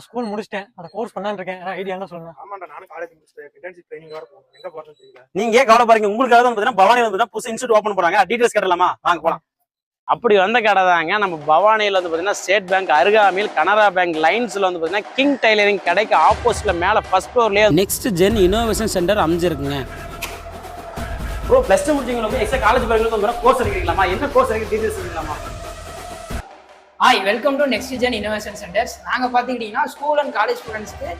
School முடிச்சிட்டேன், அந்த course பண்ணலான்னு இருக்கேன். ஐடியா என்ன சொல்லுங்க? ஆமாண்டா, நானும் காலேஜ் முடிச்சிட்டேன். இன்டர்ன்ஷிப் ட்ரைனிங் வர போறேன். எங்க போறதுன்னு தெரியல. நீங்க ஏன் கவலைப்படுறீங்க? உங்களுக்காக தான் பாத்தீங்கன்னா பவானி வந்து புதுசு இன்ஸ்டியூட் ஓபன் பண்றாங்க. டீடைல்ஸ் கேட்டலாமா? வாங்க போலாம். அப்படி வந்த கடை தாங்க நம்ம பவானியில் வந்து பார்த்தீங்கன்னா ஸ்டேட் பேங்க் அருகாமையில் கனரா பேங்க் லைன்ஸில் வந்து பார்த்தீங்கன்னா கிங் டைலரிங் கடைக்கு ஆப்போசிட்ல மேலே ஃபர்ஸ்ட் ஃப்ளோர்லேயே நெக்ஸ்ட் ஜென் இன்னோவேஷன் சென்டர் அமைஞ்சிருக்குங்க. ப்ரோ ப்ளஸ் டூ முடிச்சவங்களுக்கு எக்ஸ்ட்ரா காலேஜ் போறவங்களுக்கு கோர்ஸ் எடுக்கிறீங்களாமா? என்ன கோர்ஸ் எடுக்க டீடைல்ஸ் இருக்கலாமா? Hi, welcome to Next Gen Innovation Centres. நாங்கள் பார்த்துக்கிட்டிங்கன்னா ஸ்கூல் அண்ட் காலேஜ் ஸ்டூடெண்ட்ஸ்க்கு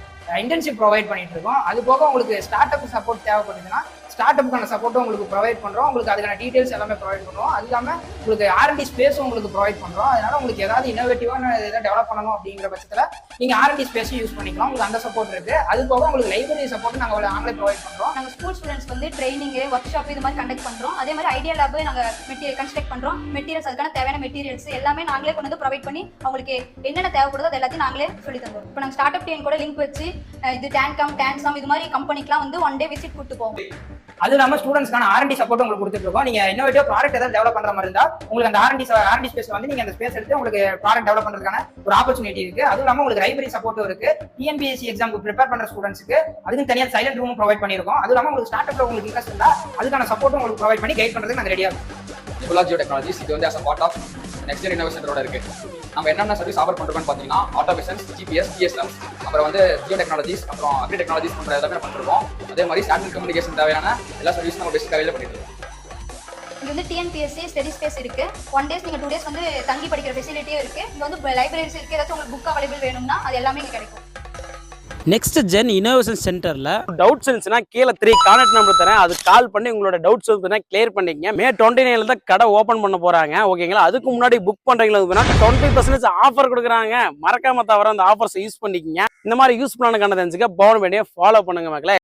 இன்டர்ன்ஷிப் ப்ரொவைட் பண்ணிட்டு இருக்கோம். அது போக உங்களுக்கு ஸ்டார்ட் அப் சப்போர்ட் தேவைப்படுதுன்னா ஸ்டார்ட் அப்புக்கான சப்போர்ட்டும் உங்களுக்கு ப்ரொவைட் பண்ணுறோம். உங்களுக்கு அதுக்கான டீட்டெயில்ஸ் எல்லாமே ப்ரொவைட் பண்ணுறோம். அது இல்லாமல் உங்களுக்கு R&D ஸ்பேஸும் உங்களுக்கு ப்ரொவைட் பண்ணுறோம். அதனால உங்களுக்கு ஏதாவது இன்னோவேட்டிவான எதாவது டெவலப் பண்ணணும் அப்படிங்கிற பட்சத்தில் நீங்கள் R&D ஸ்பேஸும் யூஸ் பண்ணிக்கலாம். உங்களுக்கு அந்த சப்போர்ட் இருக்குது. அது போக உங்களுக்கு லைப்ரரி சப்போர்ட் நாங்கள் நாங்களே ப்ரொவைட் பண்ணுறோம். நாங்கள் ஸ்கூல் ஸ்டூடெண்ட்ஸ் வந்து ட்ரைனிங்கு, ஒர்க் ஷாப் இது மாதிரி கண்டக்ட் பண்ணுறோம். அதே மாதிரி ஐடியா லேப் நாங்கள் கன்ஸ்ட்ரக்ட் பண்ணுறோம். மெட்டீரியல்ஸ், அதுக்கான தேவையான மெட்டீரியல்ஸ் எல்லாமே நாங்களே கொண்டு வந்து ப்ரொவைட் பண்ணி அவங்களுக்கு என்னென்ன தேவைப்படுதோ அது எல்லாத்தையும் நாங்களே சொல்லி தந்தோம். இப்போ நாங்கள் ஸ்டார்ட் அப் டீம் கூட லிங்க் வச்சு இது டான்சாம் இது மாதிரி கம்பெனிக்கெலாம் வந்து 1 டே விசிட் கூட்டு போவோம். அது இல்லாமல் ஸ்டூடெண்ட்ஸ்க்கான R&D சப்போர்ட் உங்களுக்கு கொடுத்துருக்கோம். நீங்கள் இன்னோவேட்டிவ் ப்ராடக்ட் ஏதாவது டெவலப் பண்ணுற மாதிரி இருந்தால் உங்களுக்கு அந்த R&D ஸ்பேஸ் வந்து நீங்கள் அந்த ஸ்பேஸ் எடுத்து உங்களுக்கு ப்ராடக்ட் டெவலப் பண்ணுறதுக்கான ஒரு ஆப்பர்ச்சுனிட்டி இருக்குது. அதுவும் இல்லாமல் உங்களுக்கு லைப்ரரி சப்போர்ட்டும் இருக்குது. TNPSC எக்ஸாமுக்கு ப்ரிப்பேர் பண்ணுற ஸ்டூடெண்ட்ஸ்க்கு அதுக்கு தனியாக சைலண்ட் ரூமும் ப்ரொவைட் பண்ணியிருக்கோம். அதுவும் இல்லாமல் உங்களுக்கு ஸ்டார்ட் அப்ல உங்களுக்கு இன்ட்ரெஸ்ட் இருந்தால் அதுக்கான சப்போர்ட்டும் உங்களுக்கு ப்ரொவைட் பண்ணி கைட் பண்ணுறதுக்கு நாங்கள் ரெடியாக இருக்கும். நிபுலா ஜியோ டெக்னாலஜிஸ் இது வந்து as a part of Next Gen Innovation சென்டரோட இருக்கு. நம்ம என்னென்ன சர்வீஸ் ஆஃபர் பண்ணுறோம்னு பார்த்தீங்கன்னா ஆட்டோமேஷன்ஸ், GPS, TSM, அப்புறம் வந்து ஜியோ டெக்னாலஜிஸ், அப்புறம் அக்ரி டெக்னாலஜிஸ் பண்ணுற எல்லாமே பண்ணிருக்கோம். அதே மாதிரி சேட்டலைட் கம்யூனிகேஷன் தேவையான எல்லா சர்வீஸும் நம்ம பெஸ்ட் அவைலபிள் பண்ணிட்டு இருக்கோம். இங்கே வந்து TNPSC ஸ்டடி ஸ்பேஸ் இருக்கு. 1 டேஸ் நீங்கள் 2 டேஸ் வந்து தங்கி படிக்கிற ஃபெசிலிட்டியும் இருக்கு. இங்கே வந்து லைப்ரரிஸ் இருக்கு. ஏதாச்சும் உங்களுக்கு புக் அவைலபிள் வேணும்னா அது எல்லாமே இங்கே கிடைக்கும். நெக்ஸ்ட் ஜென் இன்னோவேஷன் சென்டர்ல டவுட்ஸ் இருந்துச்சுன்னா கீழே 3 கான்டாக்ட் நம்பர் தரேன். அது கால் பண்ணி உங்களோட டவுட்ஸ் வந்து கிளியர் பண்ணிக்கங்க. May 29 தான் கடை ஓப்பன் பண்ண போறாங்க. ஓகேங்களா? அதுக்கு முன்னாடி புக் பண்றீங்களா 20% ஆஃபர் கொடுக்குறாங்க. மறக்காம தவிர அந்த ஆஃபர்ஸ் யூஸ் பண்ணிக்கங்க. இந்த மாதிரி யூஸ்ஃபுல்லான கண்டென்ட்ஸ்க்கு பவன் மீடியா ஃபாலோ பண்ணுங்க மக்களே.